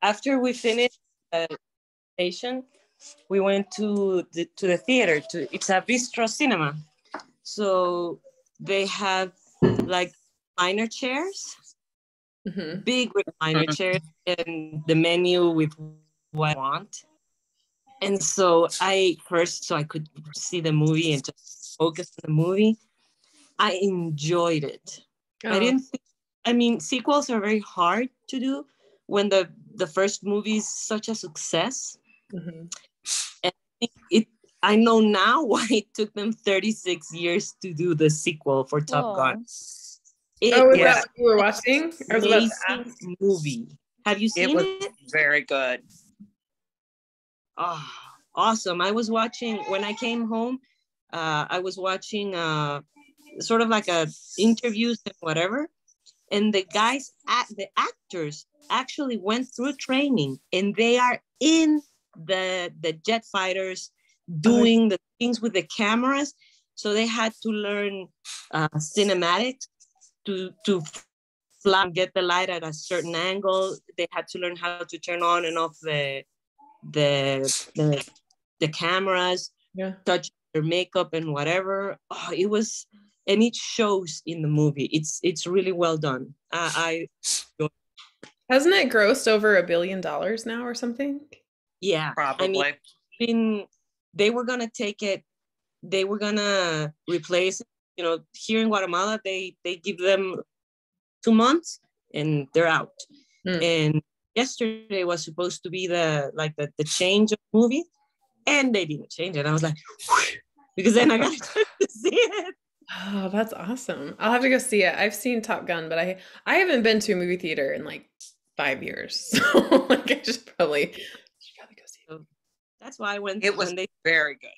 after we finished the station, we went to the theater. It's a bistro cinema, so they have like recliner chairs, big recliner chairs, and the menu with what I want. And so I could see the movie and just focus on the movie. I enjoyed it. I didn't think, I mean, sequels are very hard to do when the first movie is such a success. And I know now why it took them 36 years to do the sequel for Top Gun. Was that what you were watching? Amazing movie. Have you seen it? Very good. Oh, awesome. I was watching, when I came home, I was watching sort of like interviews and whatever. And the actors actually went through training, and they are in the jet fighters doing the things with the cameras. So they had to learn cinematics to fly and get the light at a certain angle. They had to learn how to turn on and off the cameras, touch their makeup and whatever. Oh, it was, and it shows in the movie. It's really well done. Hasn't it grossed over $1 billion now or something? Yeah, probably. I mean, they were gonna take it. They were gonna replace it. You know, here in Guatemala, they give them 2 months and they're out. And yesterday was supposed to be the change of movie, and they didn't change it. I was like, because then I got to see it. Oh, that's awesome. I'll have to go see it. I've seen Top Gun, but I haven't been to a movie theater in like 5 years. So like I should probably go see it. That's why I went. It was very good.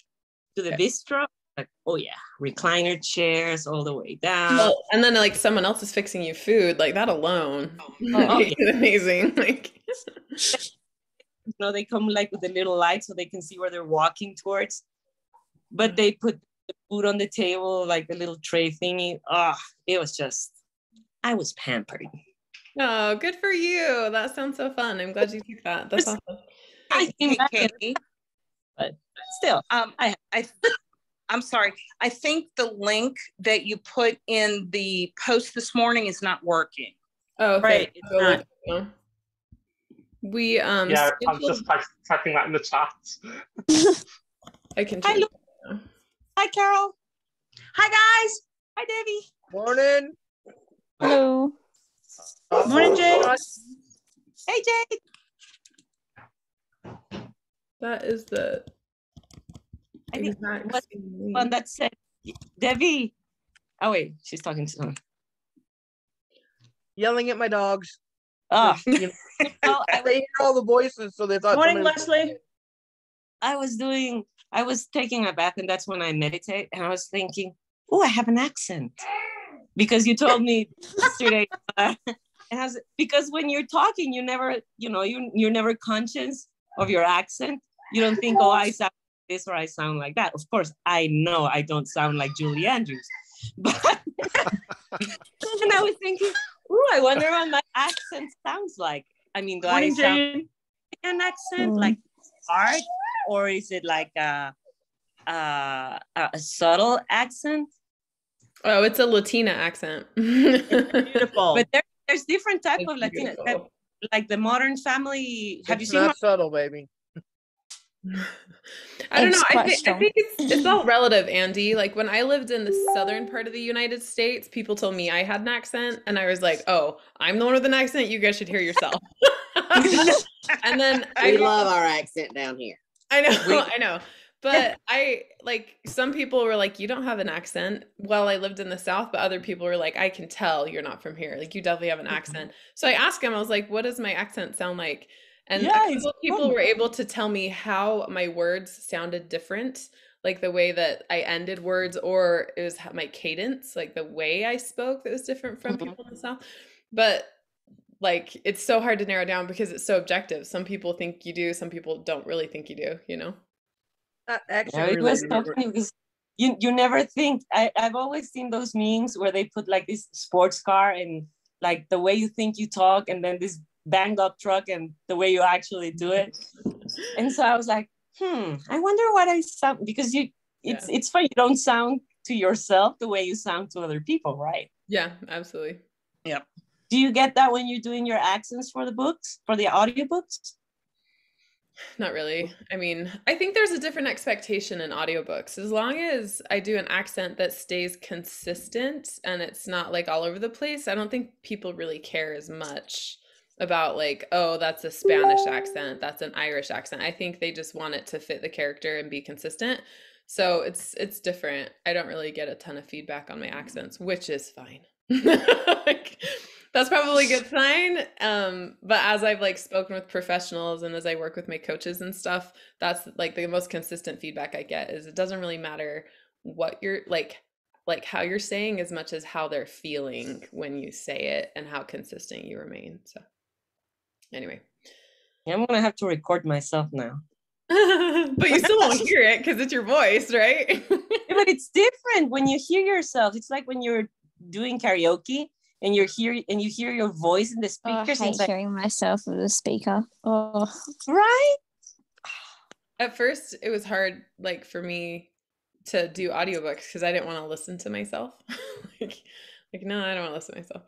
To the bistro, like, oh yeah, recliner chairs all the way down. Well, and then like someone else is fixing you food, like that alone. It's amazing. Like you know, they come like with a little light so they can see where they're walking towards. But they put the food on the table, like the little tray thingy. It was just, I was pampered. Oh, good for you. That sounds so fun. I'm glad you took that. That's awesome. Katie, but still, I'm sorry. I think the link that you put in the post this morning is not working. Oh, okay. Right. It's not. I'm just typing that in the chat. I can. Hi, Carol. Hi, guys. Hi, Debbie. Morning. Hello. Morning, Jade. Hey, Jade. That is the. I think one that said Debbie. Oh wait, she's talking to someone. Yelling at my dogs. Oh, they hear all the voices, so they thought. Morning, Leslie. I was taking a bath, and that's when I meditate, and I was thinking, oh, I have an accent, because you told me yesterday. Because when you're talking, you never, you're never conscious of your accent. You don't think, oh, I sound like this or I sound like that. Of course, I know I don't sound like Julie Andrews, but and I was thinking, oh, I wonder what my accent sounds like. I mean, do I sound like an accent, like hard, or is it like a subtle accent? Oh, it's a Latina accent. It's beautiful. But there's different type of Latina, like the Modern Family. Have you seen? It's not subtle, baby. I don't know. I think it's all relative, Andy. Like when I lived in the southern part of the United States, people told me I had an accent, and I was like, "Oh, I'm the one with an accent. You guys should hear yourself." And then we love our accent down here. I know. But some people were like, you don't have an accent. Well, I lived in the South, but other people were like, I can tell you're not from here. Like, you definitely have an accent. So I asked him, I was like, what does my accent sound like? And a couple of people were able to tell me how my words sounded different, like the way that I ended words, or it was my cadence, like the way I spoke that was different from people in the South. But like, it's so hard to narrow down because it's so objective. Some people think you do, some people don't really think you do, Actually, it was so funny because you never think. I've always seen those memes where they put like this sports car and like the way you think you talk, and then this banged up truck and the way you actually do it. And so I was like, I wonder what I sound, because it's funny, you don't sound to yourself the way you sound to other people, right? Yeah, absolutely. Yep. Do you get that when you're doing your accents for the books, for the audiobooks? Not really. I mean, I think there's a different expectation in audiobooks. As long as I do an accent that stays consistent and it's not like all over the place, I don't think people really care as much about like, oh, that's a Spanish accent, that's an Irish accent. I think they just want it to fit the character and be consistent. So it's different. I don't really get a ton of feedback on my accents, which is fine. Like, that's probably a good sign. But as I've like spoken with professionals and as I work with my coaches and stuff, that's like the most consistent feedback I get is it doesn't really matter what you're like how you're saying as much as how they're feeling when you say it and how consistent you remain. So anyway. Yeah, I'm gonna have to record myself now. But you still won't hear it because it's your voice, right? Yeah, but it's different when you hear yourself. It's like when you're doing karaoke and you hear your voice in the speakers. I hate hearing myself with a speaker. Oh, right. At first, it was hard, like for me to do audiobooks because I didn't want to listen to myself. like no, I don't want to listen to myself.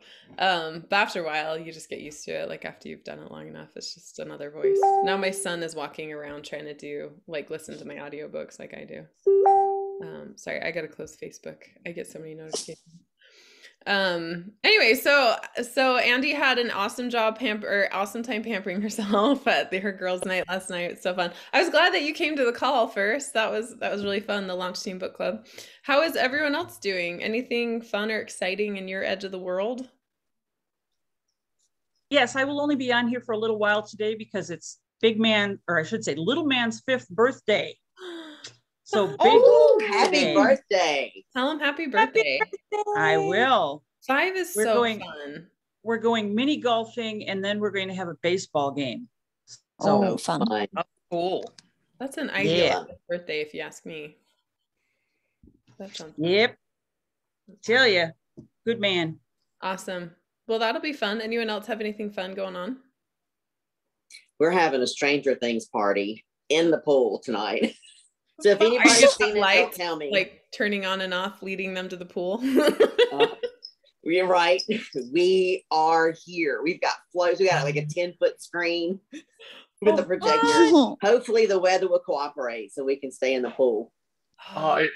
But after a while, you just get used to it. Like after you've done it long enough, it's just another voice. Now my son is walking around trying to listen to my audiobooks like I do. Sorry, I gotta close Facebook. I get so many notifications. Anyway, so Andy had an awesome awesome time pampering herself at her girls' night last night. It's so fun. I was glad that you came to the call first. That was really fun, the Launch Team Book Club. How is everyone else doing? Anything fun or exciting in your edge of the world? Yes, I will only be on here for a little while today because it's little man's 5th birthday. So happy birthday. Tell him happy birthday. I will. 5 is fun. We're going mini golfing and then we're going to have a baseball game. So fun. Oh, cool. That's an ideal birthday if you ask me. That sounds fun. Yep. Tell you. Good man. Awesome. Well, that'll be fun. Anyone else have anything fun going on? We're having a Stranger Things party in the pool tonight. So if anybody's seen it, don't tell me. Like turning on and off, leading them to the pool. You're right. We are here. We've got floats. We got like a 10-foot screen with the projector. Hopefully the weather will cooperate so we can stay in the pool. I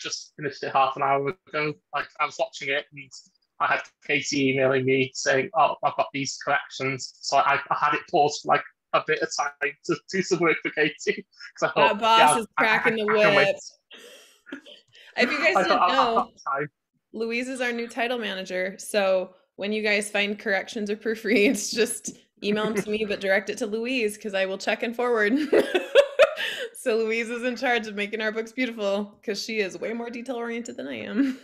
just finished it half an hour ago. Like I was watching it and I had Katie emailing me saying, "Oh, I've got these corrections." So I had it paused for like a bit of time to do some work for Katie. That boss is cracking the whip. If you guys didn't know, Louise is our new title manager. So when you guys find corrections or proofreads, just email them to me, but direct it to Louise because I will check and forward. So Louise is in charge of making our books beautiful because she is way more detail oriented than I am.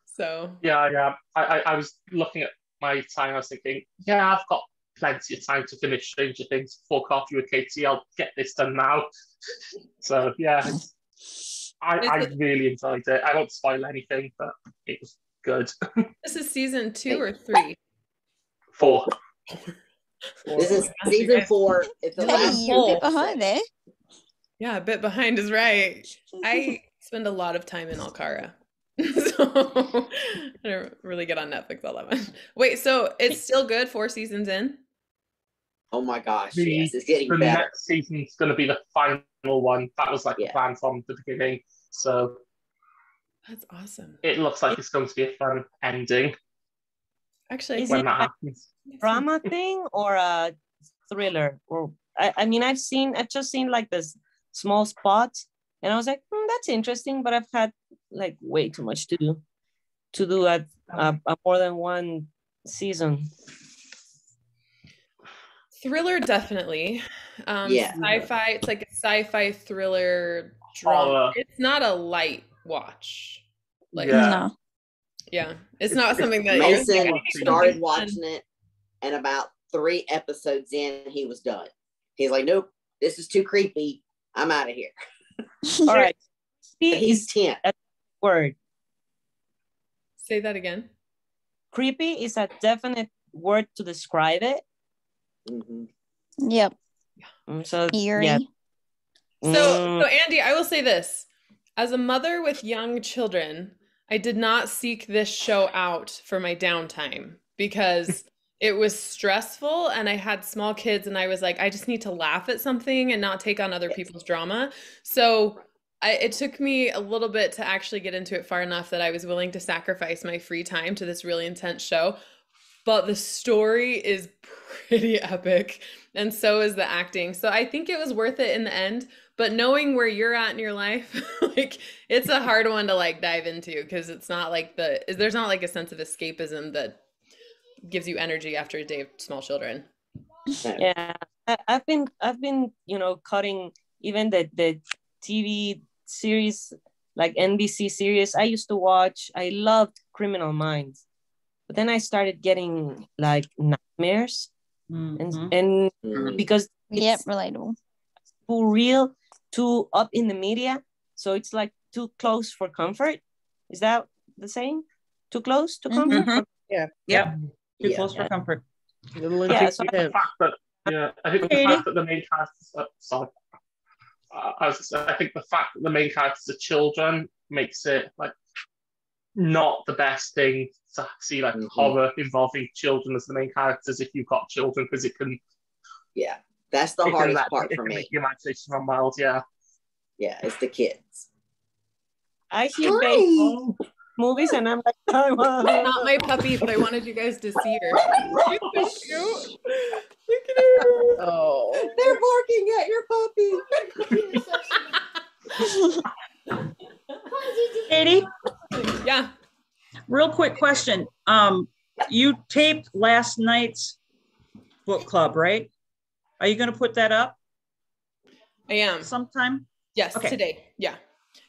So yeah. I was looking at my time. I was thinking, yeah, I've got plenty of time to finish Stranger Things before coffee with Katie. I'll get this done now. So yeah, I really enjoyed it. I won't spoil anything, but it was good. This is season 2 or 3? 4. This is season 4. It's the last You're a bit behind there. Yeah, a bit behind is right. I spend a lot of time in Alcara. So I don't really get on Netflix all that much. Wait, so it's still good 4 seasons in? Oh my gosh, yes, it's getting better. The next season's going to be the final one. That was like the plan from the beginning. So that's awesome. It looks like it's going to be a fun ending. Actually, is when it that happens. A drama thing or a thriller? Or I mean, I've just seen like this small spots, and I was like, that's interesting. But I've had like way too much to do at more than one season. Thriller, definitely. Sci-fi. It's like a sci-fi thriller drama. It's not a light watch. Like no. Yeah, it's not something that Mason started watching it, and about 3 episodes in, he was done. He's like, "Nope, this is too creepy. I'm out of here." All right, he's 10. Word. Say that again. Creepy is a definite word to describe it. Yep. So Eerie. yeah. So Andy, I will say this. As a mother with young children, I did not seek this show out for my downtime because it was stressful and I had small kids and I was like, I just need to laugh at something and not take on other people's drama. So it took me a little bit to actually get into it far enough that I was willing to sacrifice my free time to this really intense show. But the story is pretty epic, and so is the acting. So I think it was worth it in the end. But knowing where you're at in your life, like it's a hard one to like dive into because it's not like there's not like a sense of escapism that gives you energy after a day of small children. Yeah, I've been cutting even the TV series like NBC series I used to watch. I loved Criminal Minds, but then I started getting like nightmares, and because it's relatable, too real, too up in the media, so it's like too close for comfort. Is that the saying? Too close to comfort? Yeah. Yep. Too close for comfort. I think the fact that the main characters I think the fact that the main characters are children makes it like not the best thing to see like horror involving children as the main characters if you've got children, because it can that's the hardest part for me. Make your imagination run wild. Yeah, it's the kids. I hear baby movies and I'm like, not my puppy, but I wanted you guys to see her. She's so cute. Look at her. Oh, they're barking at your puppy. Katie? Yeah. Real quick question. You taped last night's book club, right? Are you going to put that up? I am. Sometime? Yes, today. Yeah.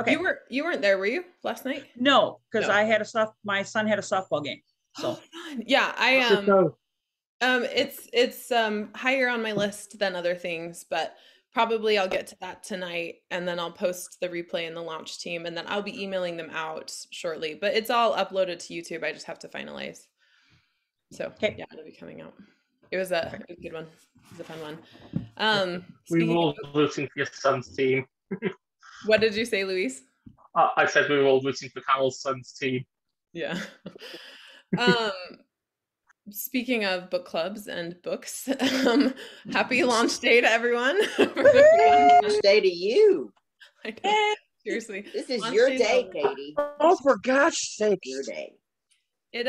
Okay. You weren't there, were you, last night? No, because my son had a softball game. So yeah, it's higher on my list than other things, but probably I'll get to that tonight, and then I'll post the replay in the launch team, and then I'll be emailing them out shortly. But it's all uploaded to YouTube. I just have to finalize. So yeah, it'll be coming out. It was a good one. It was a fun one. We were all rooting for your son's team. What did you say, Louise? I said we were all rooting for Carol's son's team. Yeah. Speaking of book clubs and books, happy launch day to everyone. Launch day to you. I know. Seriously. This is your day, Katie. Oh, for God's sake. Your day. It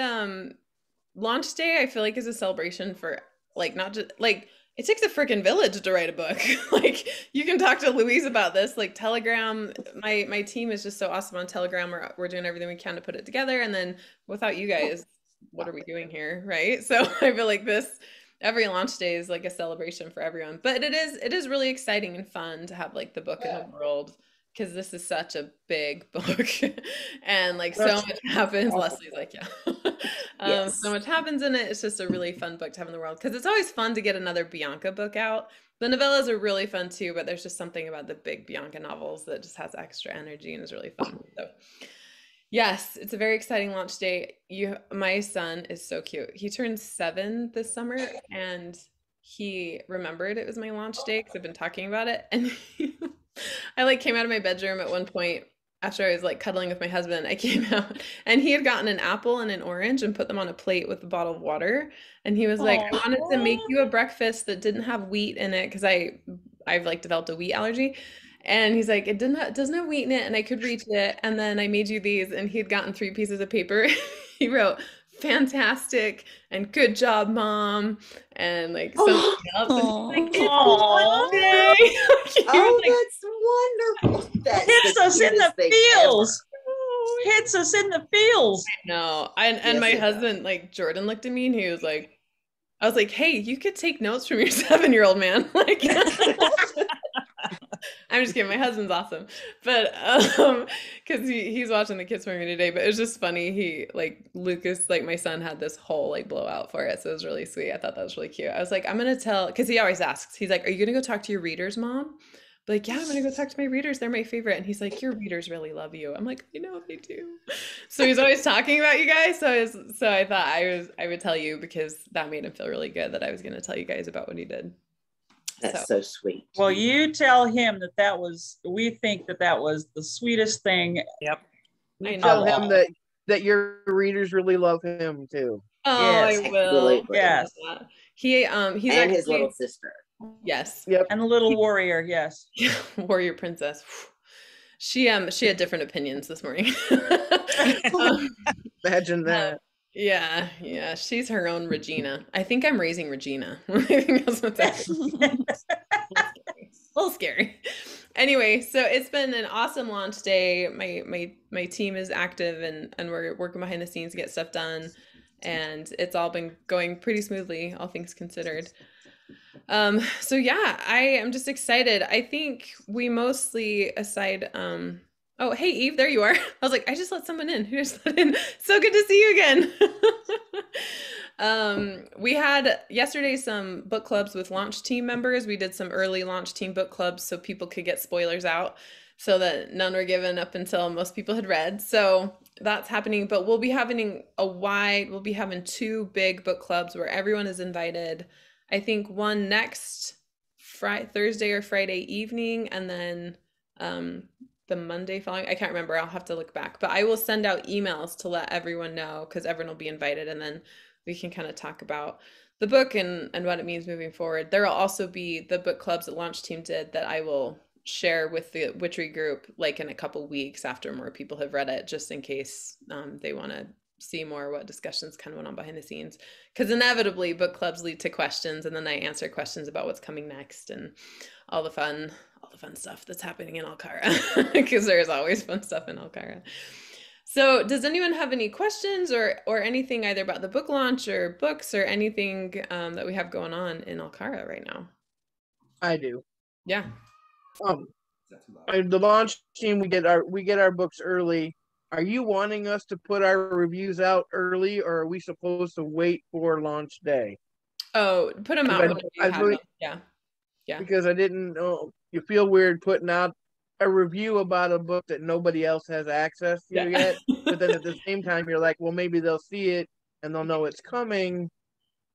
launch day I feel like is a celebration for like not just like it takes a freaking village to write a book. Like you can talk to Louise about this. Like Telegram, my team is just so awesome on Telegram. We're doing everything we can to put it together, and then without you guys, what are we doing here, right? So I feel like every launch day is like a celebration for everyone. But it is really exciting and fun to have like the book in the world, because this is such a big book and like so much happens. Leslie's like, so much happens in it. It's just a really fun book to have in the world, because it's always fun to get another Bianca book out. The novellas are really fun too, but there's just something about the big Bianca novels that just has extra energy and is really fun. So yes, it's a very exciting launch day. My son is so cute. He turned 7 this summer, and he remembered it was my launch day because I've been talking about it. And I like came out of my bedroom at one point after I was like cuddling with my husband. I came out and he had gotten an apple and an orange and put them on a plate with a bottle of water. And he was like, I wanted to make you a breakfast that didn't have wheat in it, because I've like developed a wheat allergy. And he's like, it doesn't have wheat in it, and I could reach it. And then I made you these, and he'd gotten 3 pieces of paper. He wrote, "Fantastic," and "Good job, Mom," and like something else. And like, it's That's wonderful. That's hits us in the feels. Hits us in the feels. No, and my husband, like Jordan, looked at me and he was like, I was like, hey, you could take notes from your 7-year-old man. Like, I'm just kidding. My husband's awesome, but because he's watching the kids for me today. But it was just funny. He like Lucas, like my son, had this whole like blowout for it, so it was really sweet. I thought that was really cute. I was like, I'm gonna tell, because he always asks. He's like, "Are you gonna go talk to your readers, Mom?" like, yeah, I'm gonna go talk to my readers. They're my favorite. And he's like, your readers really love you. I'm like, I know they do. So he's always talking about you guys. So I thought I would tell you because that made him feel really good that I was gonna tell you guys about what he did. That's so sweet. Well, you tell him we think that was the sweetest thing. Yep. I You tell know. him that your readers really love him too. Oh, Yes. I will. Absolutely. Yes. He's And actually, his little sister. yes. Yep. And the little warrior, yes. Warrior princess. She had different opinions this morning. Imagine that. Yeah. She's her own Regina. I think I'm raising Regina. I think that's what's happening. A little scary. Anyway, so it's been an awesome launch day. My team is active and we're working behind the scenes to get stuff done. And it's all been going pretty smoothly, all things considered. So yeah, I am just excited. I think we mostly oh, hey Eve, there you are. I was like, I just let someone in. Who just let in? So good to see you again. We had yesterday some book clubs with launch team members. We did some early launch team book clubs so people could get spoilers out so that none were given up until most people had read. So that's happening, but we'll be having two big book clubs where everyone is invited. I think one next Thursday or Friday evening, and then the Monday following. I can't remember. I'll have to look back, but I will send out emails to let everyone know because everyone will be invited, and then we can kind of talk about the book and what it means moving forward. There will also be the book clubs that Launch Team did that I will share with the Witchery group like in a couple weeks after more people have read it, just in case they want to see more what discussions kind of went on behind the scenes, because inevitably book clubs lead to questions, and then I answer questions about what's coming next and all the fun stuff that's happening in Alcara, because there's always fun stuff in Alcara. So does anyone have any questions or anything either about the book launch or books or anything that we have going on in Alcara right now? I do. Yeah. The launch team, we get our books early. Are you wanting us to put our reviews out early, or are we supposed to wait for launch day? Oh, put them out whenever you have them. Yeah. Because I didn't know. You feel weird putting out a review about a book that nobody else has access to yet, but then at the same time you're like, well, maybe they'll see it and they'll know it's coming.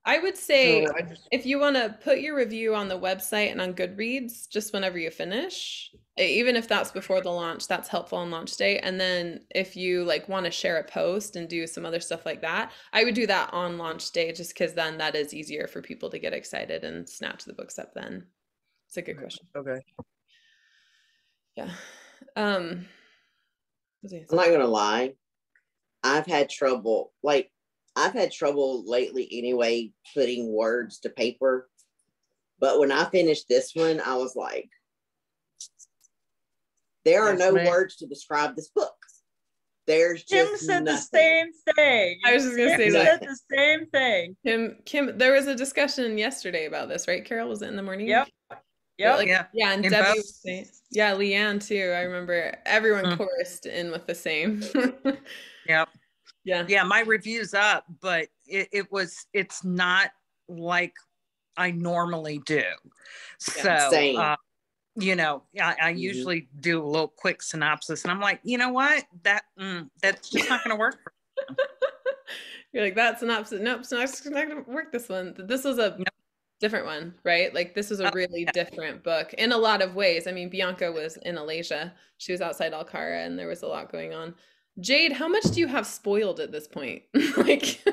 I would say if you want to put your review on the website and on Goodreads just whenever you finish, even if that's before the launch, that's helpful on launch day. And then if you like want to share a post and do some other stuff like that, I would do that on launch day just because then that is easier for people to get excited and snatch the books up then. It's a good question. Okay. Yeah. I'm not gonna lie. I've had trouble lately anyway putting words to paper. But when I finished this one, I was like, there are no words to describe this book. There's just Kim said nothing. the same thing. I was just gonna say that. Said the same thing. Kim, there was a discussion yesterday about this, right? Carol, was it in the morning? Yep. Yeah, and Debbie was saying, Leanne too. I remember everyone chorused in with the same. Yep. Yeah. My review's up, but it's not like I normally do. So, I usually do a little quick synopsis, and I'm like, you know what? That's just not going to work for me. You're like, that synopsis. Nope, it's not going to work. This one. This was a different one, right? Like this was a really different book in a lot of ways. I mean, Bianca was in Alasia. She was outside Alcara, and there was a lot going on. Jade, how much do you have spoiled at this point? Like,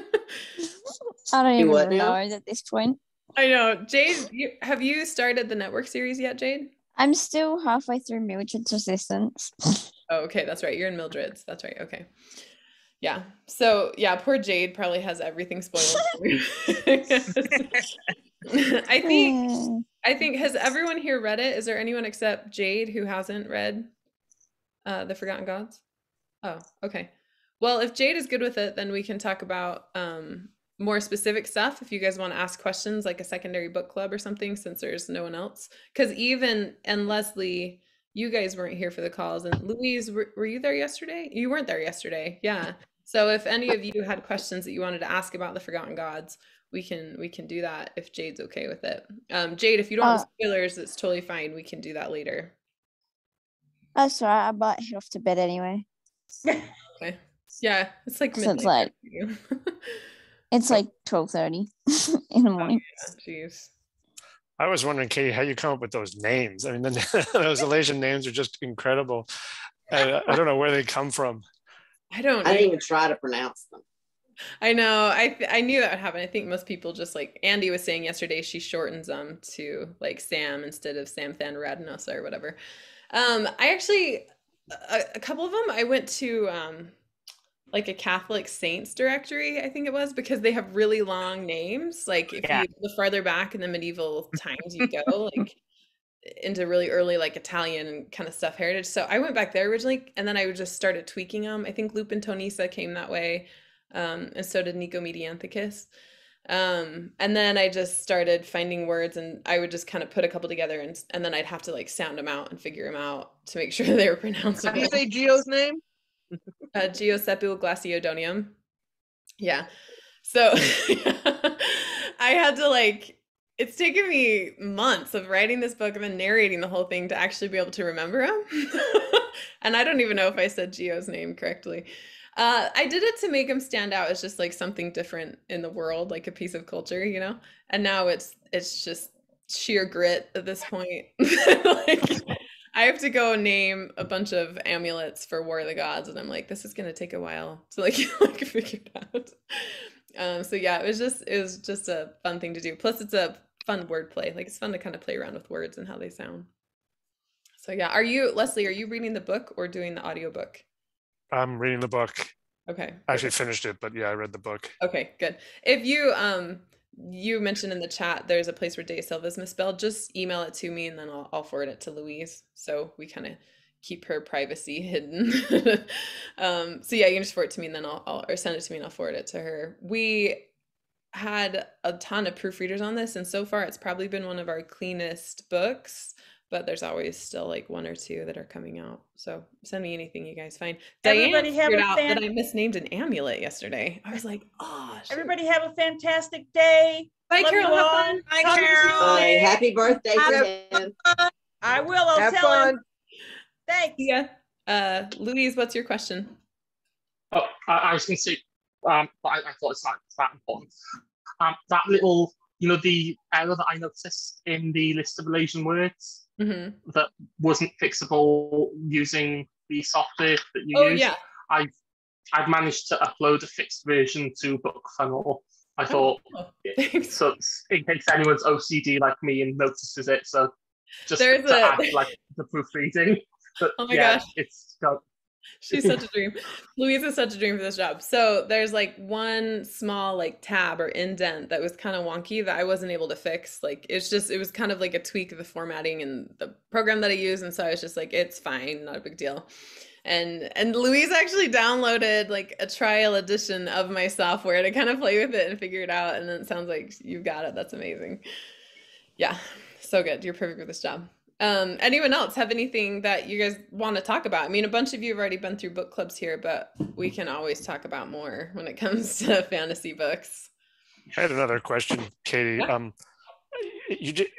I don't even know at this point. I know. Jade, have you started the network series yet, Jade? I'm still halfway through Mildred's Resistance. Oh, okay. That's right. You're in Mildred's. That's right. Okay. Yeah. So, yeah, poor Jade probably has everything spoiled. I think, has everyone here read it? Is there anyone except Jade who hasn't read The Forgotten Gods? Oh, okay. Well, if Jade is good with it, then we can talk about more specific stuff if you guys want to ask questions, like a secondary book club or something, since there's no one else. Because Even and Leslie, you guys weren't here for the calls. And Louise, were you there yesterday? You weren't there yesterday. Yeah. So if any of you had questions that you wanted to ask about The Forgotten Gods, we can do that if Jade's okay with it. Jade, if you don't have spoilers, it's totally fine. We can do that later. That's all right. I about head off to bed anyway. Okay. Yeah, it's like So it's midnight. like it's like 12:30 in the morning. Oh, yeah, jeez. I was wondering, Katie, how you come up with those names. I mean, those Malaysian names are just incredible. I don't know where they come from. I didn't even try to pronounce them. I know. I knew that would happen. I think most people just like Andy was saying yesterday, she shortens them to like Sam instead of Sam Than Radnosa or whatever. I actually a couple of them I went to like a Catholic saints directory, I think it was, because they have really long names. Like if you the farther back in the medieval times you go, like into really early like Italian kind of stuff heritage. So I went back there originally, and then I just started tweaking them. I think Lupin Tonisa came that way, and so did Nico Medianthicus. And then I just started finding words, and I would just kind of put a couple together, and then I'd have to like sound them out and figure them out to make sure they were pronounceable. How do you say Gio's name? Giuseppe Glaciodonium. Yeah. So I had to like, it's taken me months of writing this book and then narrating the whole thing to actually be able to remember him. And I don't even know if I said Gio's name correctly. I did it to make him stand out as just like something different in the world, like a piece of culture, you know? And now it's just sheer grit at this point. Like, I have to go name a bunch of amulets for War of the Gods, and I'm like, this is gonna take a while to like figure it out. So yeah, it was just a fun thing to do. Plus, it's a fun wordplay. Like it's fun to kind of play around with words and how they sound. So yeah, Leslie? Are you reading the book or doing the audiobook? I'm reading the book. Okay. I actually finished it, but yeah, I read the book. Okay, good. If you mentioned in the chat there's a place where De Silva is misspelled, just email it to me and then I'll forward it to Louise, so we kind of keep her privacy hidden. So yeah, you can just forward it to me and then I'll or send it to me and I'll forward it to her. We had a ton of proofreaders on this, and so far it's probably been one of our cleanest books, but there's always still like one or two that are coming out. So send me anything you guys find. Diane figured out that I misnamed an amulet yesterday. I was like, oh, shit. Everybody have a fantastic day. Bye, Carol. Have fun. Bye, Carol. Bye. Happy birthday, Jen. I will. I'll Have tell fun. him. Thanks. Yeah. Louise, what's your question? Oh, I was going to say, but I thought it's not that important. That little, the error that I noticed in the list of Malaysian words that wasn't fixable using the software that you use. Yeah. I've managed to upload a fixed version to BookFunnel. I thought, so in case anyone's OCD like me and notices it, so just add like the proofreading. But, oh my gosh, it's got. She's such a dream. Louise is such a dream for this job. So there's like one small like tab or indent that was kind of wonky that I wasn't able to fix. Like it was kind of like a tweak of the formatting and the program that I use, and so I was just like, it's fine, not a big deal. And Louise actually downloaded like a trial edition of my software to kind of play with it and figure it out. And then it sounds like you've got it. That's amazing. Yeah, so good. You're perfect for this job. Anyone else have anything that you guys want to talk about? I mean, a bunch of you have already been through book clubs here, but we can always talk about more when it comes to fantasy books. I had another question, Katie. Yeah.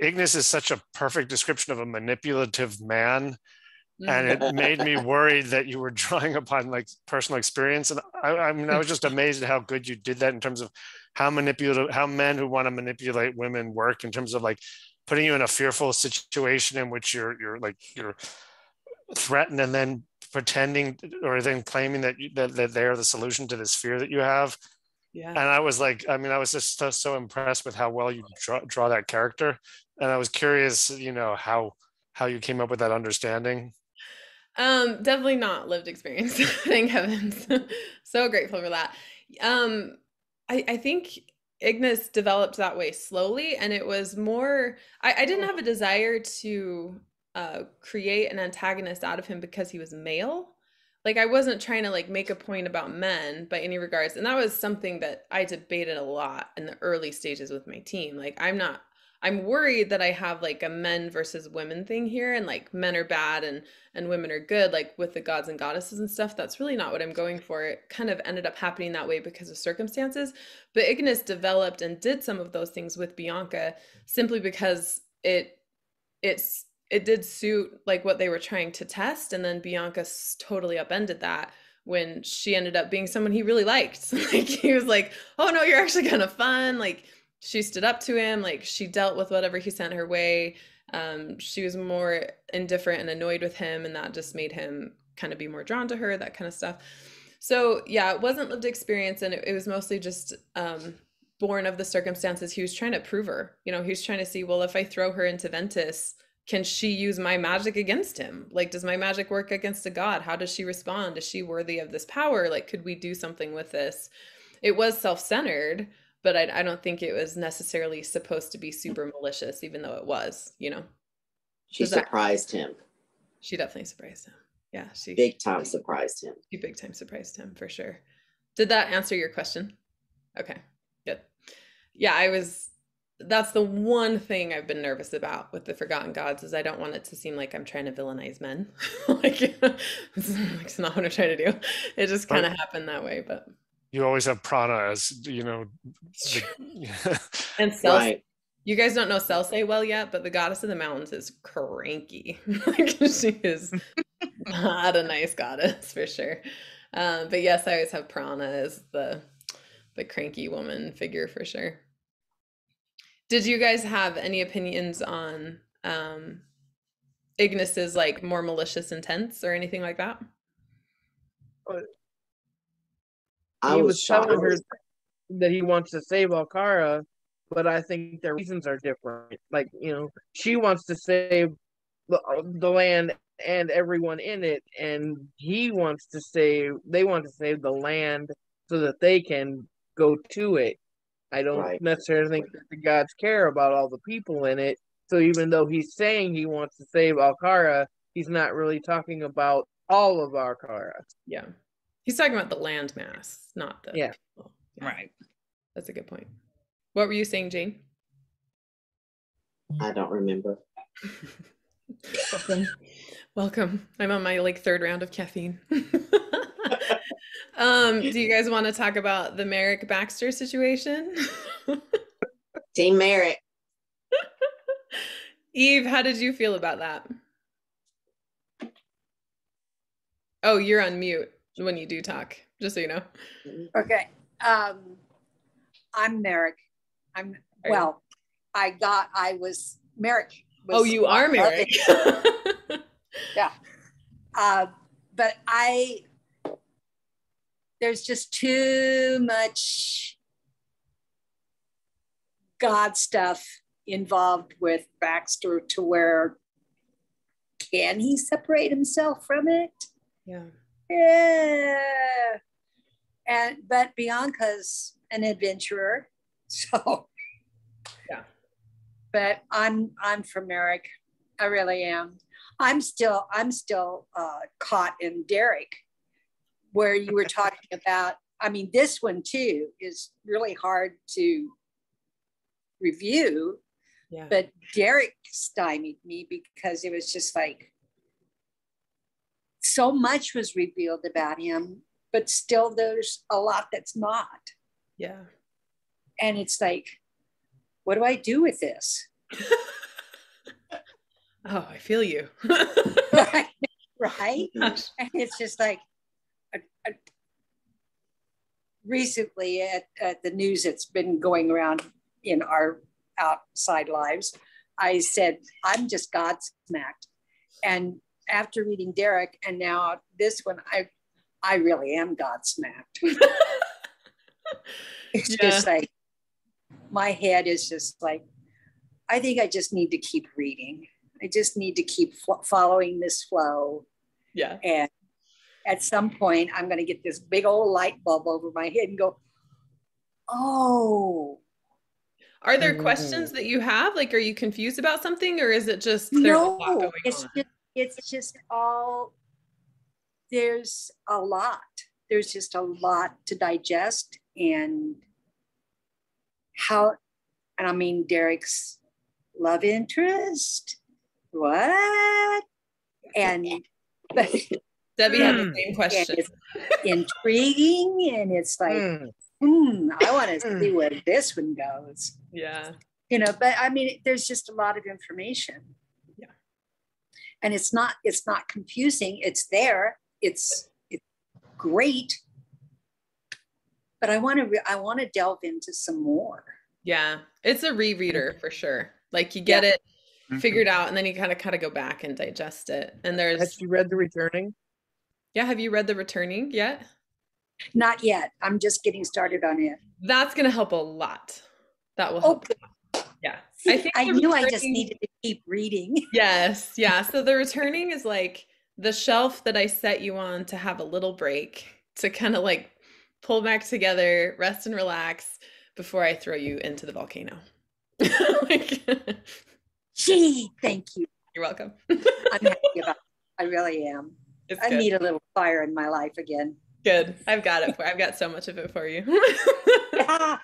Ignis is such a perfect description of a manipulative man. And it made me worried that you were drawing upon like personal experience. And I mean, I was just amazed at how good you did that in terms of how men who want to manipulate women work, in terms of like putting you in a fearful situation in which you're threatened and then pretending or then claiming that they're the solution to this fear that you have. Yeah. And I was like, I was just so impressed with how well you draw that character. And I was curious, how you came up with that understanding. Definitely not lived experience. Thank heavens. So grateful for that. I think Ignis developed that way slowly, and it was more, I didn't have a desire to create an antagonist out of him because he was male. Like I wasn't trying to like make a point about men by any regards. And that was something that I debated a lot in the early stages with my team. Like I'm worried that I have like a men versus women thing here, and like men are bad and women are good, like with the gods and goddesses and stuff. That's really not what I'm going for. It kind of ended up happening that way because of circumstances. But Ignis developed and did some of those things with Bianca simply because it it did suit like what they were trying to test. And then Bianca totally upended that when she ended up being someone he really liked. Like he was like, oh no, you're actually kind of fun. Like she stood up to him, like she dealt with whatever he sent her way. She was more indifferent and annoyed with him, and that just made him kind of be more drawn to her, that kind of stuff. So yeah, it wasn't lived experience, and it was mostly just born of the circumstances. He was trying to prove her, you know, he was trying to see, well, if I throw her into Ventus, can she use my magic against him? Like, does my magic work against a god? How does she respond? Is she worthy of this power? Like, could we do something with this? It was self-centered, but I don't think it was necessarily supposed to be super malicious, even though it was, you know. She surprised him. She definitely surprised him. Yeah, she big time surprised him. She big time surprised him for sure. Did that answer your question? Okay, good. Yeah, that's the one thing I've been nervous about with the Forgotten Gods, is I don't want it to seem like I'm trying to villainize men. Like, it's not what I'm trying to do. It just kind of happened that way, but. You always have Prana as, you know. And Celce, right. You guys don't know Celce well yet, but the goddess of the mountains is cranky. Like, she is not a nice goddess for sure. But yes, I always have Prana as the cranky woman figure for sure. Did you guys have any opinions on Ignis's like more malicious intents or anything like that? He was telling her that he wants to save Alcara, but I think their reasons are different. Like, you know, she wants to save the land and everyone in it, and they want to save the land so that they can go to it. I don't necessarily think that the gods care about all the people in it. So even though he's saying he wants to save Alcara, he's not really talking about all of Alcara. Yeah. He's talking about the land mass, not the people. Yeah. Right. That's a good point. What were you saying, Jane? I don't remember. Welcome. I'm on my like third round of caffeine. Do you guys want to talk about the Merrick Baxter situation? Team Merrick. Eve, how did you feel about that? Oh, you're on mute when you do talk, just so you know. Okay. I'm Merrick. Merrick. Oh, you are Merrick. Yeah. But there's just too much God stuff involved with Baxter to where, can he separate himself from it? Yeah. Yeah. But Bianca's an adventurer, so yeah. But I'm for Merrick. I really am. I'm still caught in Derek, where you were talking about. I mean, this one too is really hard to review. Yeah. But Derek stymied me because it was just like so much was revealed about him, but still there's a lot that's not. Yeah. And it's like, what do I do with this? Oh, I feel you. Right? And it's just like, recently at the news that's been going around in our outside lives, I said, I'm just godsmacked. And after reading Derek and now this one, I really am godsmacked. It's just like, my head is just like, I think I just need to keep reading. I just need to keep following this flow. Yeah. And at some point, I'm going to get this big old light bulb over my head and go, oh. Are there questions that you have? Like, are you confused about something, or is it just there's no? A lot going on? It's just all. There's a lot. There's just a lot to digest, and how. And I mean, Derek's love interest. What? And Debbie had the same question. It's intriguing, and it's like, I want to see where this one goes. Yeah. You know, but I mean, there's just a lot of information. Yeah. and it's not confusing. It's there. It's great, but I want to delve into some more. Yeah, it's a rereader for sure. Like you get it figured out, and then you kind of go back and digest it. And there's. Has she read The Returning? Yeah, have you read The Returning yet? Not yet. I'm just getting started on it. That's going to help a lot. That will help. Yeah. See, I knew I just needed to keep reading. Yes. Yeah. So The Returning is like the shelf that I set you on to have a little break, to kind of like pull back together, rest and relax before I throw you into the volcano. Gee, thank you. You're welcome. I'm happy about it. I really am. I need a little fire in my life again. Good. I've got it. I've got so much of it for you. Yeah.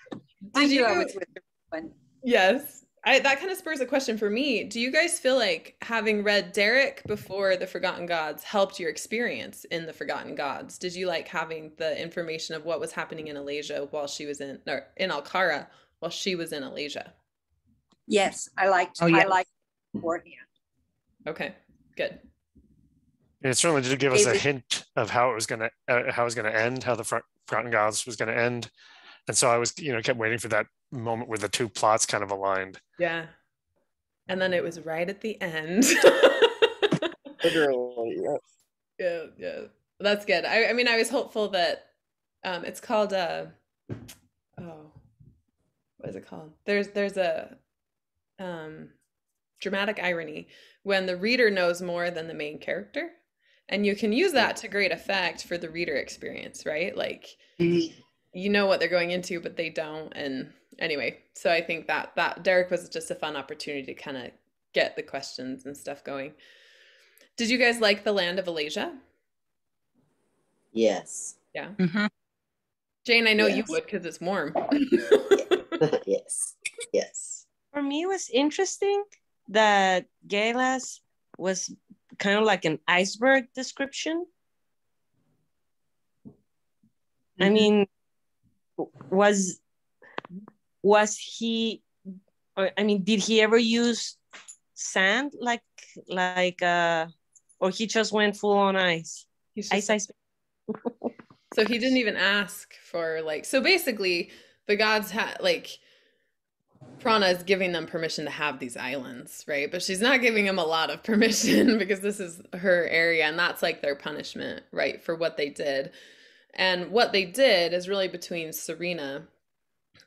I knew I was with everyone. Yes. That kind of spurs a question for me. Do you guys feel like having read Derek before The Forgotten Gods helped your experience in The Forgotten Gods? Did you like having the information of what was happening in Alasia while she was in Alcara while she was in Alasia? Yes, I liked beforehand. Okay, good. It certainly did give us a hint of how it was going to end, how the Forgotten Gods was going to end, and so I was, kept waiting for that moment where the two plots kind of aligned. Yeah, and then it was right at the end. Literally, yeah. Yeah, that's good. I mean, I was hopeful that it's called what is it called? There's a dramatic irony when the reader knows more than the main character, and you can use that to great effect for the reader experience, right? Like you know what they're going into, but they don't. And anyway, so I think that Derek was just a fun opportunity to kind of get the questions and stuff going. Did you guys like the land of Alasia? Yes. Yeah. Mm-hmm. Jane, I know you would because it's warm. Yes. Yes. For me, it was interesting that Galas was kind of like an iceberg description. Mm-hmm. I mean, was he? I mean, did he ever use sand or he just went full on ice? Ice. So he didn't even ask for so basically the gods had Prana is giving them permission to have these islands, right? But she's not giving them a lot of permission because this is her area, and that's their punishment, right, for what they did. And what they did is really between Serena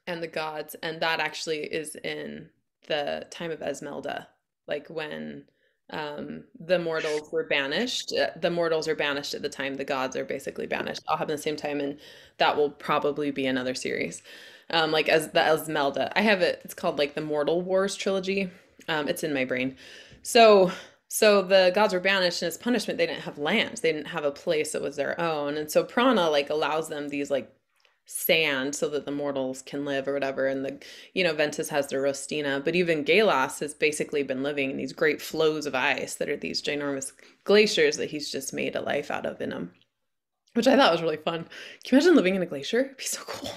and the gods, and that actually is in the time of Esmelda, when the mortals were banished. The mortals are banished at the time the gods are basically banished. All happen at the same time, and that will probably be another series. As the Esmelda. I have it, it's called the Mortal Wars trilogy. It's in my brain. So the gods were banished, and as punishment, they didn't have land. They didn't have a place that was their own. And so Prana allows them these sand so that the mortals can live or whatever. And Ventus has the Rostina, but even Galas has basically been living in these great flows of ice that are these ginormous glaciers that he's just made a life out of in them, which I thought was really fun. Can you imagine living in a glacier? It'd be so cool.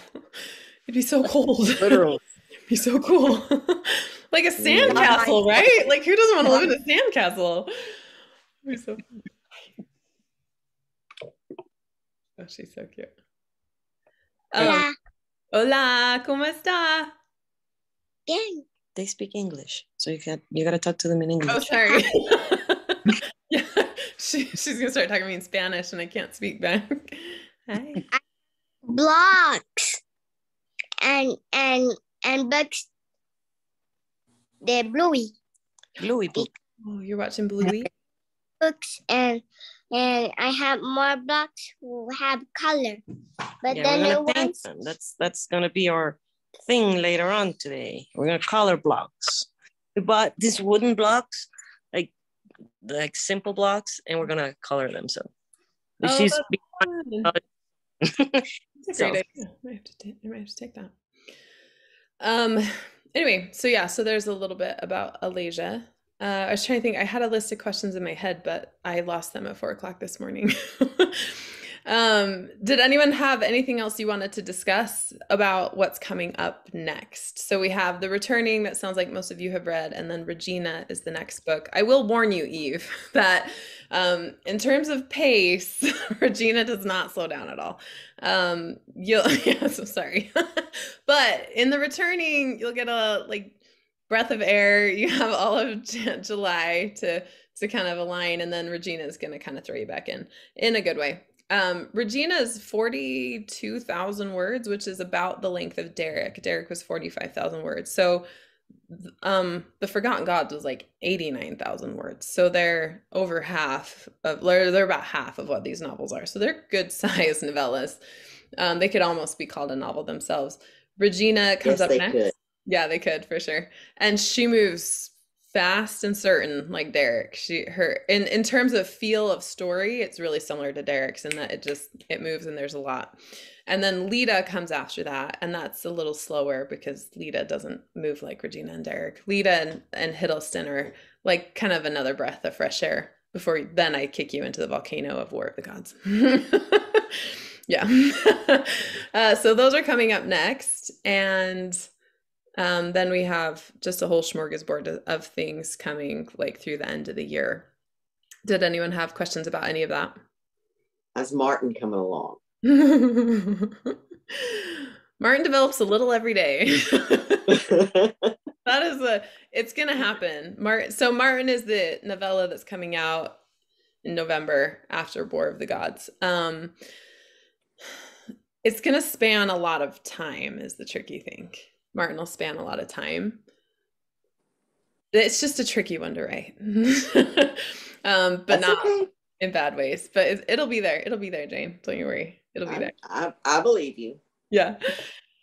It'd be so cold. Literally. It'd be so cool. Like a sandcastle, right? Who doesn't want to live in a sandcastle? It'd be so fun. Oh, she's so cute. Hola. Hola, ¿cómo está? Bien. They speak English, so you gotta talk to them in English. Oh, sorry. Yeah, she's gonna start talking to me in Spanish, and I can't speak back. Hi. Blocks and books. The Bluey book. Oh, you're watching Bluey? Books and I have more blocks who have color, but the new ones. That's gonna be our thing later on today. We're gonna color blocks. We bought these wooden blocks, like simple blocks, and we're gonna color them. So she's that's a great idea. I might have to take that. Anyway, so there's a little bit about Alasia. I was trying to think. I had a list of questions in my head, but I lost them at 4:00 this morning. Did anyone have anything else you wanted to discuss about what's coming up next? So we have The Returning, that sounds like most of you have read, and then Regina is the next book. I will warn you, Eve, that in terms of pace, Regina does not slow down at all. Yeah, so sorry. But in The Returning, you'll get a breath of air. You have all of July to kind of align, and then Regina is going to kind of throw you back in a good way. Regina is 42,000 words, which is about the length of Derek. Derek was 45,000 words. So The Forgotten Gods was like 89,000 words. So they're about half of what these novels are. So they're good sized novellas. They could almost be called a novel themselves. Regina comes up next. Could. Yeah, they could for sure. And she moves fast and certain like Derek. In terms of feel of story, it's really similar to Derek's in that it moves and there's a lot. And then Lita comes after that, and that's a little slower because Lita doesn't move like Regina and Derek. Lita and Hiddleston are like kind of another breath of fresh air before then I kick you into the volcano of War of the Gods. Yeah. So those are coming up next, and then we have just a whole smorgasbord of things coming like through the end of the year. Did anyone have questions about any of that? How's Martin coming along? Martin develops a little every day. It's gonna happen. Martin is the novella that's coming out in November after War of the Gods. It's gonna span a lot of time is the tricky thing. Martin will span a lot of time. It's just a tricky one to write. But that's not okay. In bad ways, but it'll be there. It'll be there, Jane. Don't you worry. It'll be there. I believe you. Yeah.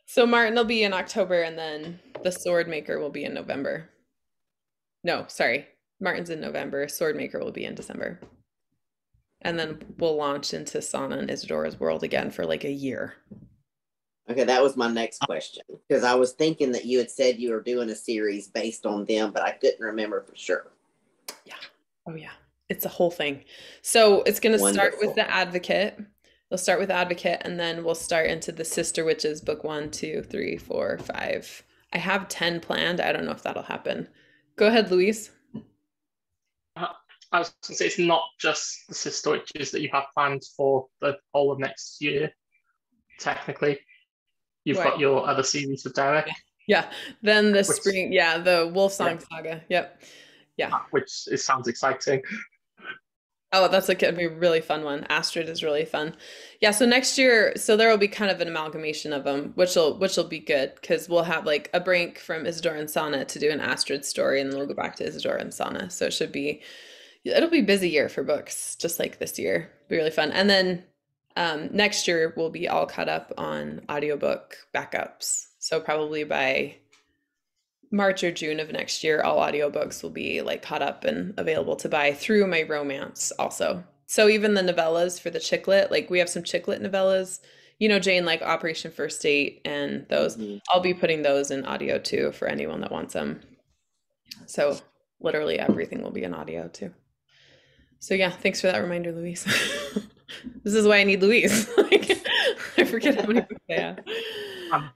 So Martin will be in October, and then The Swordmaker will be in November. No, sorry. Martin's in November. Swordmaker will be in December. And then we'll launch into Sana and Isadora's world again for like a year. Okay, that was my next question, because I was thinking that you had said you were doing a series based on them, but I couldn't remember for sure. Yeah. Oh, yeah. It's a whole thing. So it's going to start with The Advocate. They'll start with Advocate, and then we'll start into the Sister Witches, book 1, 2, 3, 4, 5. I have 10 planned. I don't know if that'll happen. Go ahead, Louise. I was going to say, it's not just the Sister Witches that you have planned for the whole of next year, technically. You've got your other series with Derek. Yeah. Then the spring, the Wolf Song Saga. Yep. Yeah. Which sounds exciting. Oh, that's gonna be a really fun one. Astrid is really fun. Yeah, so next year, there will be kind of an amalgamation of them, which will be good because we'll have like a break from Isidora and Sana to do an Astrid story, and then we'll go back to Isidora and Sana. So it'll be a busy year for books, just like this year. It'll be really fun. And then next year we'll be all caught up on audiobook backups. So probably by March or June of next year, all audiobooks will be like caught up and available to buy through my romance also. So even the novellas for the chicklet, like we have some chicklet novellas, Jane, like Operation First Date and those, I'll be putting those in audio too for anyone that wants them. So literally everything will be in audio too. So yeah, thanks for that reminder, Louise. This is why I need Louise. I forget how many books I have.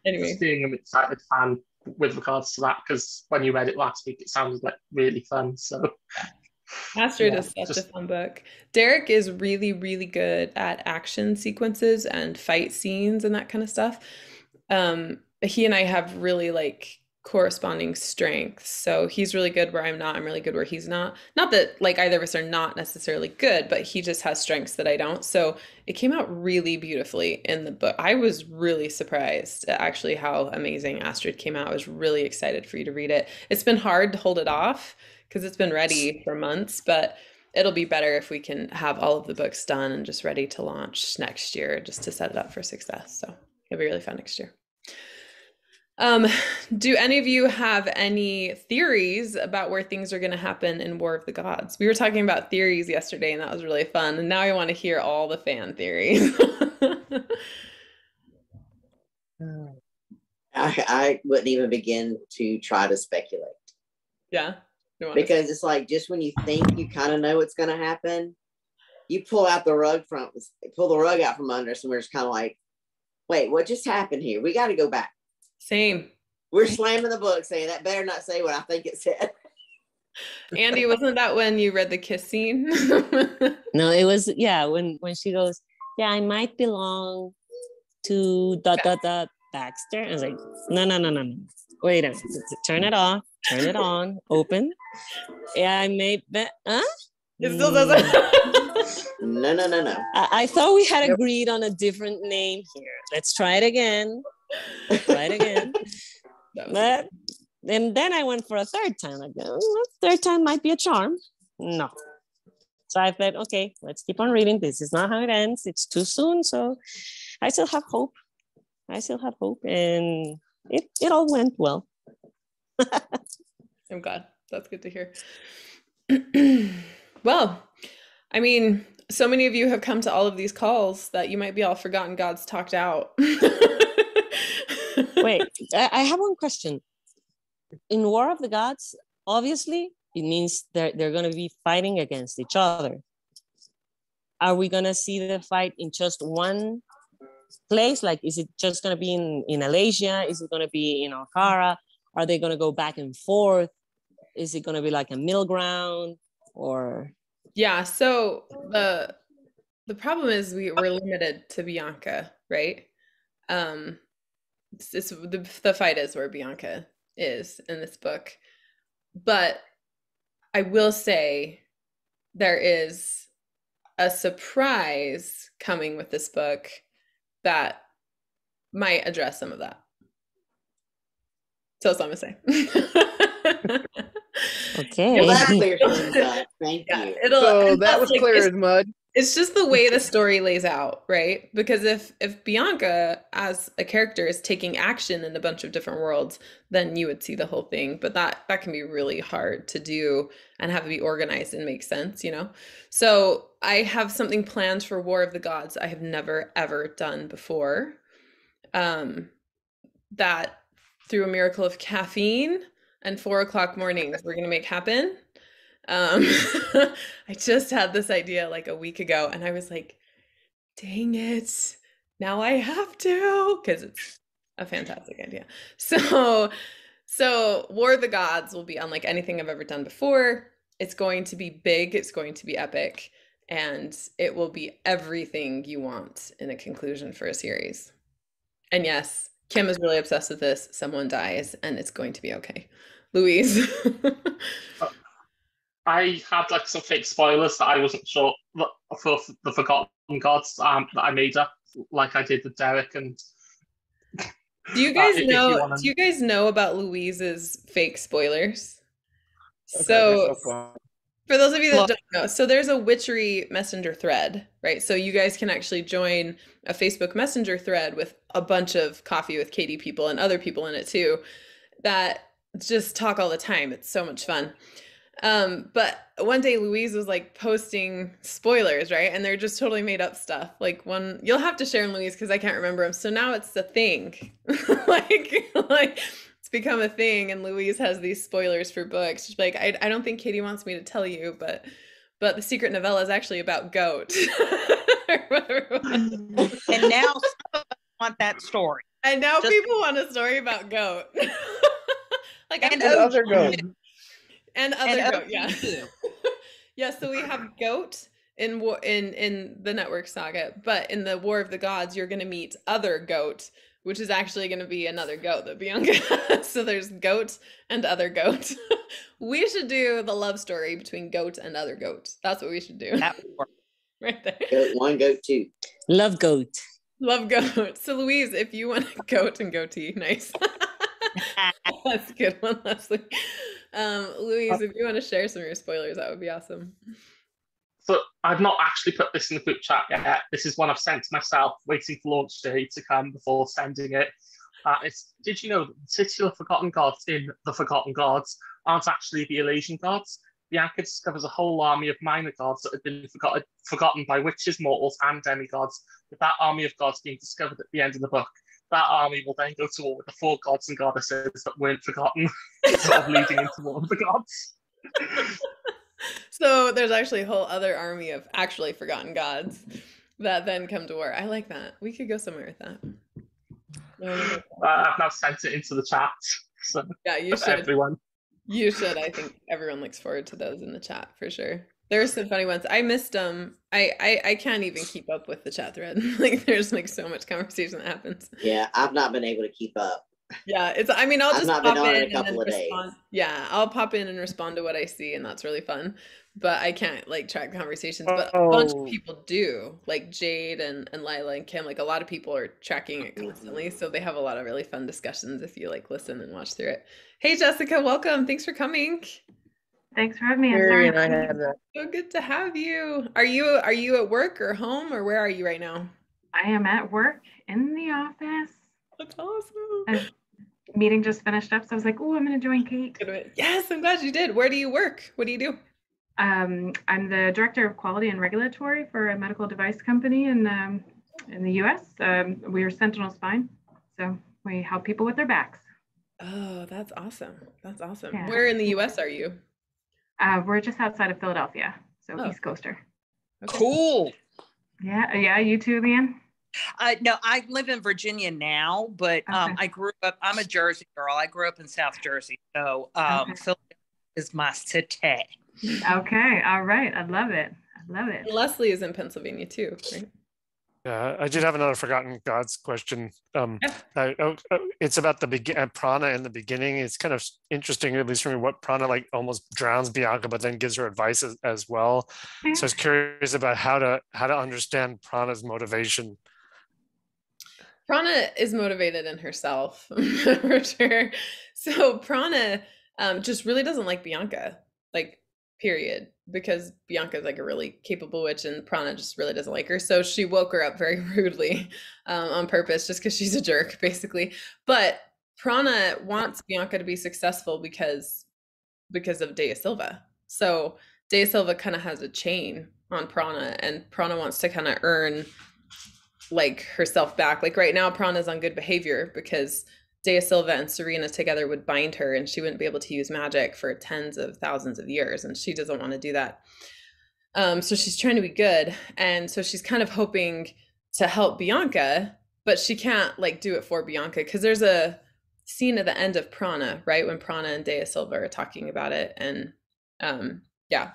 Anyway. Just being an excited fan with regards to that, because when you read it last week, it sounded like really fun. So Astrid is such a fun book. Derek is really, really good at action sequences and fight scenes and that kind of stuff. He and I have really like corresponding strengths. So he's really good where I'm not. I'm really good where he's not. Not that like either of us are not necessarily good, but he just has strengths that I don't. So it came out really beautifully in the book. I was really surprised at actually how amazing Astrid came out. I was really excited for you to read it. It's been hard to hold it off because it's been ready for months, but it'll be better if we can have all of the books done and just ready to launch next year just to set it up for success. So it'll be really fun next year. Do any of you have any theories about where things are going to happen in War of the Gods? We were talking about theories yesterday, and that was really fun. And now I want to hear all the fan theories. I wouldn't even begin to try to speculate. Yeah. Because it's like, just when you think you kind of know what's going to happen, you pull the rug out from under us, and we're just kind of like, wait, what just happened here? We got to go back. Same. We're slamming the book saying that better not say what I think it said. Andy, wasn't that when you read the kiss scene? No, it was, when she goes, yeah, I might belong to ... Baxter. I was like, no. Wait a minute. Turn it off. Turn it on. Open. Yeah, I may be, huh? It still doesn't. No. I thought we had agreed on a different name here. Let's try it again. But and then I went for a third time. I go, third time might be a charm. No. So I thought, okay, let's keep on reading. This is not how it ends. It's too soon. So I still have hope. And it all went well. I'm glad. That's good to hear. Well, I mean, so many of you have come to all of these calls that you might be all forgotten gods talked out. Wait, I have one question. In War of the Gods, obviously, it means they're going to be fighting against each other. Are we going to see the fight in just one place? Like, is it just going to be in Alasia? Is it going to be in Alcara? Are they going to go back and forth? Is it going to be like a middle ground? Or yeah, so the problem is we're limited to Bianca, right? The fight is where Bianca is in this book, but I will say there is a surprise coming with this book that might address some of that. So that's all I'm gonna say. Okay. Well, that clears things up. Thank you. So that was clear as mud. It's just the way the story lays out, right? Because if Bianca as a character is taking action in a bunch of different worlds, then you would see the whole thing. But that can be really hard to do and have to be organized and make sense, you know? So I have something planned for War of the Gods I have never, ever done before. That through a miracle of caffeine and 4 o'clock mornings, we're going to make happen. I just had this idea like a week ago and I was like, dang it, now I have to, because it's a fantastic idea. So War of the Gods will be unlike anything I've ever done before. It's going to be big, it's going to be epic, and it will be everything you want in a conclusion for a series. And yes, Kim is really obsessed with this. Someone dies and it's going to be okay. Louise. I had like some fake spoilers that I wasn't sure for the Forgotten Gods that I made up, like I did with Derek. And do you guys know? Do you guys know about Louise's fake spoilers? Okay, so for those of you that don't know, so there's a witchery messenger thread, right? So you guys can actually join a Facebook messenger thread with a bunch of Coffee with Katie people and other people in it too, that just talk all the time. It's so much fun. But one day Louise was like posting spoilers, right? And they're just totally made up stuff. Like one, you'll have to share them, Louise, because I can't remember them. So now it's a thing. like it's become a thing. And Louise has these spoilers for books. She's like, I don't think Katie wants me to tell you, but the secret novella is actually about goat. And now some of us want that story. And now people want a story about goat. like and other goat. And other goat, yeah. Yeah, so we have goat in the Network Saga, but in the War of the Gods, you're going to meet other goat, which is actually going to be another goat that Bianca has. So there's goat and other goat. We should do the love story between goat and other goat. That's what we should do. That would work. Right there. Goat one, goat two. Love goat. Love goat. So Louise, if you want a goat and goatee, nice. That's a good one, Leslie. Louise, if you want to share some of your spoilers, that would be awesome. So I've not actually put this in the group chat yet. This is one I've sent to myself, waiting for launch day to come before sending it. Did you know that the titular Forgotten Gods in the Forgotten Gods aren't actually the Elasian gods? Bianca discovers a whole army of minor gods that had been forgotten by witches, mortals, and demigods, with that army of gods being discovered at the end of the book. That army will then go to war with the 4 gods and goddesses that weren't forgotten, sort of leading into War of the Gods. So there's actually a whole other army of actually forgotten gods that then come to war. I like that. We could go somewhere with that. I've now sent it into the chat. So yeah, you should. Everyone. You should. I think everyone looks forward to those in the chat for sure. There's some funny ones. I missed them. I can't even keep up with the chat thread. Like there's like so much conversation that happens. Yeah, I've not been able to keep up. Yeah, it's. I mean, I'll just I've not pop been on in a couple and of respond. days. Yeah, I'll pop in and respond to what I see, and that's really fun. But I can't like track conversations. But a bunch of people do, like Jade and Lila and Kim. Like a lot of people are tracking it constantly, so they have a lot of really fun discussions if you like listen and watch through it. Hey, Jessica, welcome. Thanks for coming. Thanks for having me. Mary and I had that. So good to have you. Are you at work or home or where are you right now? I am at work in the office. That's awesome. Meeting just finished up, so I was like, "Oh, I'm going to join Kate." Yes, I'm glad you did. Where do you work? What do you do? I'm the director of quality and regulatory for a medical device company in the U.S. We are Sentinel Spine, so we help people with their backs. Oh, that's awesome. That's awesome. Yeah. Where in the U.S. are you? We're just outside of Philadelphia, so East Coaster. Okay. Cool. Yeah. You too, Leanne? No, I live in Virginia now, but I grew up, I'm a Jersey girl. I grew up in South Jersey. So Philadelphia is my city. Okay. All right. I love it. And Leslie is in Pennsylvania too, right? Yeah, I did have another forgotten gods question. It's about the Prana in the beginning. It's kind of interesting, at least for me, what Prana like almost drowns Bianca, but then gives her advice as well. So I was curious about how to understand Prana's motivation. Prana is motivated in herself for sure. So Prana just really doesn't like Bianca, like period, because Bianca is like a really capable witch and Prana just really doesn't like her. So she woke her up very rudely on purpose just because she's a jerk, basically. But Prana wants Bianca to be successful because of Dea Silva. So Dea Silva kind of has a chain on Prana, and Prana wants to kind of earn like herself back. Like right now, Prana's on good behavior because Dea Silva and Serena together would bind her and she wouldn't be able to use magic for tens of thousands of years, and she doesn't want to do that. So she's trying to be good, and so she's kind of hoping to help Bianca, but she can't like do it for Bianca because there's a scene at the end of Prana, right, when Prana and Dea Silva are talking about it. And yeah,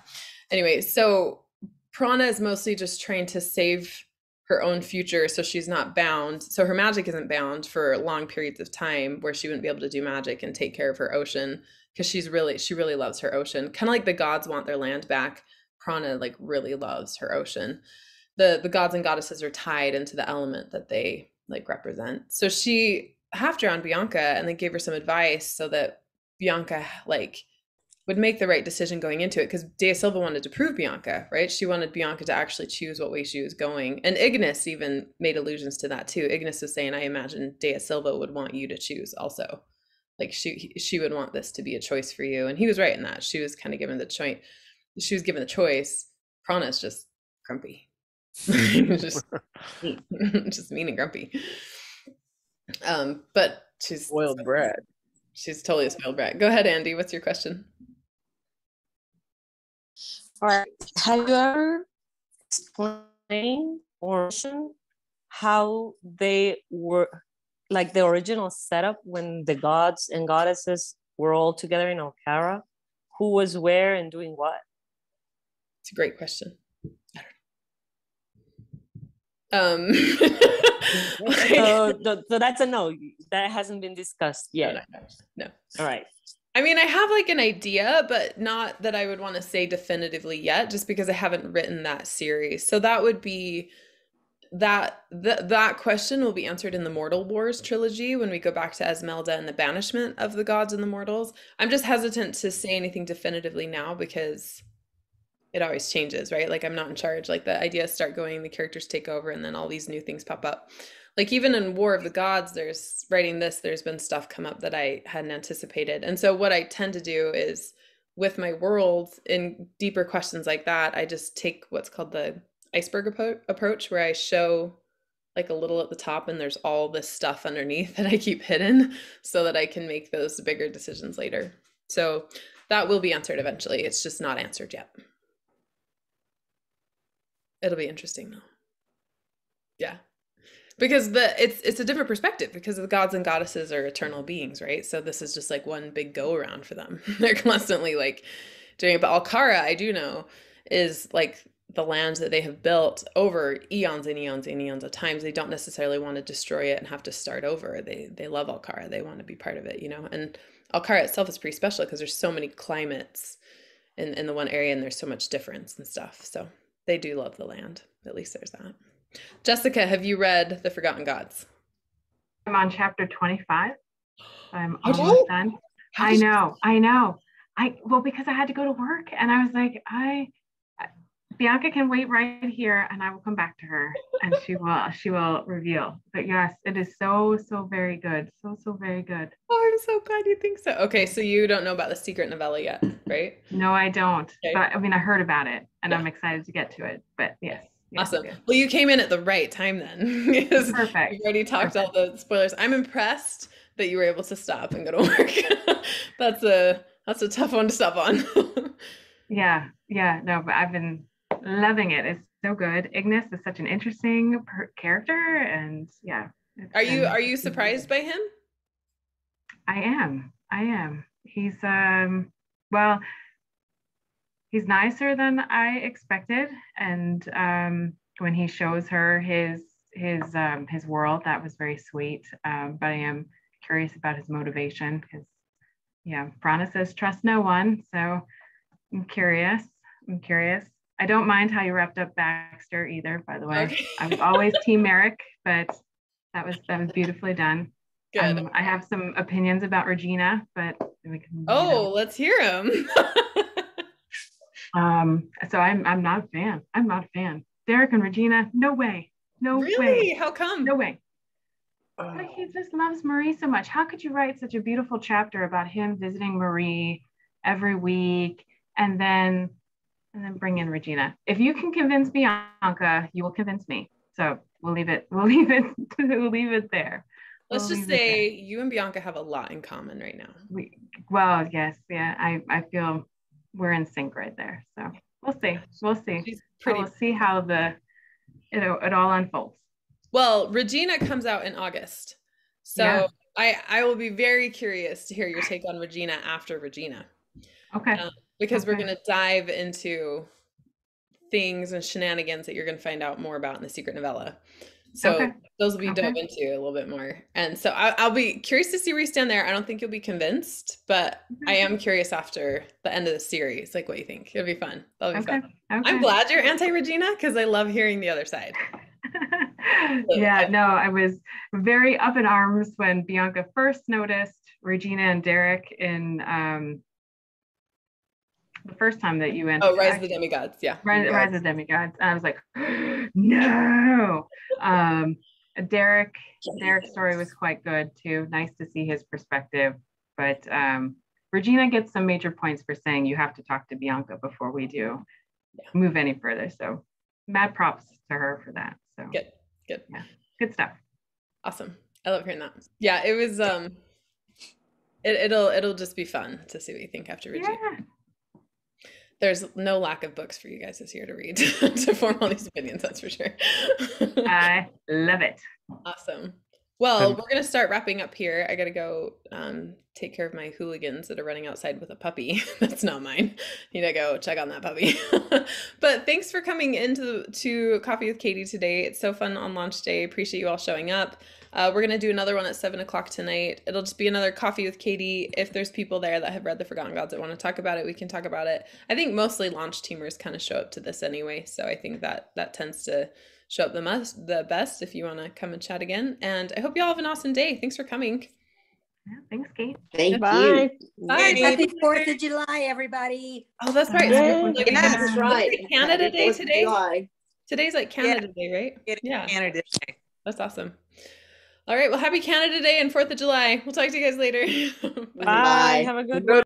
anyway, so Prana is mostly just trying to save her own future so she's not bound, so her magic isn't bound for long periods of time where she wouldn't be able to do magic and take care of her ocean, because she really loves her ocean, kind of like the gods want their land back. Prana like really loves her ocean. The gods and goddesses are tied into the element that they like represent. So she half drowned Bianca and then gave her some advice so that Bianca like would make the right decision going into it, because Dea Silva wanted to prove Bianca, right? She wanted Bianca to actually choose what way she was going. And Ignis even made allusions to that too. Ignis was saying, I imagine Dea Silva would want you to choose also. Like she would want this to be a choice for you. And he was right in that. She was kind of given the choice. She was given the choice. Prana's just grumpy. just mean and grumpy. But she's spoiled brat. She's totally a spoiled brat. Go ahead, Andy. What's your question? All right. Have you ever explained or how they were, like the original setup when the gods and goddesses were all together in Okara? Who was where and doing what? It's a great question. So that's a no. That hasn't been discussed yet. No. All right. I mean, I have like an idea, but not that I would want to say definitively yet, just because I haven't written that series. So that would be that question will be answered in the Mortal Wars trilogy when we go back to Esmelda and the banishment of the gods and the mortals. I'm just hesitant to say anything definitively now because it always changes, right? Like I'm not in charge. Like the ideas start going, the characters take over, and then all these new things pop up. Like even in War of the Gods, there's been stuff come up that I hadn't anticipated. And so what I tend to do is with my world in deeper questions like that, I just take what's called the iceberg approach, where I show like a little at the top and there's all this stuff underneath that I keep hidden so that I can make those bigger decisions later. So that will be answered eventually. It's just not answered yet. It'll be interesting though. Yeah. Because it's a different perspective because the gods and goddesses are eternal beings, right? So this is just like one big go around for them. They're constantly like doing it. But Alkara, I do know, is like the lands that they have built over eons and eons and eons of times. They don't necessarily want to destroy it and have to start over. They love Alkara. They want to be part of it, you know? And Alkara itself is pretty special because there's so many climates in the one area and there's so much difference and stuff. So they do love the land. At least there's that. Jessica, have you read The Forgotten Gods? I'm on chapter 25. I'm almost done. I know. Well, because I had to go to work and I was like, Bianca can wait right here and I will come back to her and she will reveal. But yes, it is so very good. So very good. Oh, I'm so glad you think so. Okay, so you don't know about the secret novella yet, right? No, I don't. Okay. But I mean, I heard about it and I'm excited to get to it. But yes. Awesome. Well, you came in at the right time then. Perfect. You've already talked all the spoilers. I'm impressed that you were able to stop and go to work. That's a tough one to stop on. Yeah. No, but I've been loving it. It's so good. Ignis is such an interesting character, and yeah. Are you surprised by him? I am. He's well, he's nicer than I expected, and when he shows her his world, that was very sweet. But I am curious about his motivation because, yeah, Prana says trust no one, so I'm curious. I don't mind how you wrapped up Baxter either, by the way. Okay. I was always Team Merrick, but that was beautifully done. Good. I have some opinions about Regina, but we can. Let's hear them. So I'm not a fan. Derek and Regina, no way. Really? How come? No way. But he just loves Marie so much. How could you write such a beautiful chapter about him visiting Marie every week and then bring in Regina? If you can convince Bianca, you will convince me. So we'll leave it there. Let's just say you and Bianca have a lot in common right now. Yes. Yeah. I feel we're in sync right there. So we'll see. We'll see how it all unfolds. Well, Regina comes out in August. So yeah. I will be very curious to hear your take on Regina after Regina. Okay. Because we're going to dive into things and shenanigans that you're going to find out more about in the secret novella. So those will be dove into a little bit more. And so I'll be curious to see where you stand there. I don't think you'll be convinced, but I am curious after the end of the series, like what you think. It'll be fun. That'll be fun. Okay. I'm glad you're anti-Regina because I love hearing the other side. Yeah, no, I was very up in arms when Bianca first noticed Regina and Derek in the first time that you went. Rise of the Demigods, yeah. Rise of the Demigods. And I was like, no. Derek's story was quite good too. Nice to see his perspective. But Regina gets some major points for saying you have to talk to Bianca before we do move any further. So mad props to her for that. So good. Yeah, good stuff. Awesome. I love hearing that. Yeah, it was it'll just be fun to see what you think after Regina. Yeah. There's no lack of books for you guys this year to read to form all these opinions, that's for sure. I love it. Awesome. Well, we're going to start wrapping up here. I got to go take care of my hooligans that are running outside with a puppy. That's not mine. Need to go check on that puppy. But thanks for coming into Coffee with Katie today. It's so fun on launch day. Appreciate you all showing up. We're going to do another one at 7:00 tonight. It'll just be another Coffee with Katie. If there's people there that have read The Forgotten Gods that want to talk about it, we can talk about it. I think mostly launch teamers kind of show up to this anyway. So I think that tends to show up the best if you want to come and chat again. And I hope you all have an awesome day. Thanks for coming. Yeah, thanks, Kate. Thank you. Bye. Happy 4th of July, everybody. Oh, that's right. That's right. Canada Day today. July. Today's like Canada Day, right? Yeah. Canada Day. That's awesome. All right. Well, happy Canada Day and 4th of July. We'll talk to you guys later. Bye. Have a good one.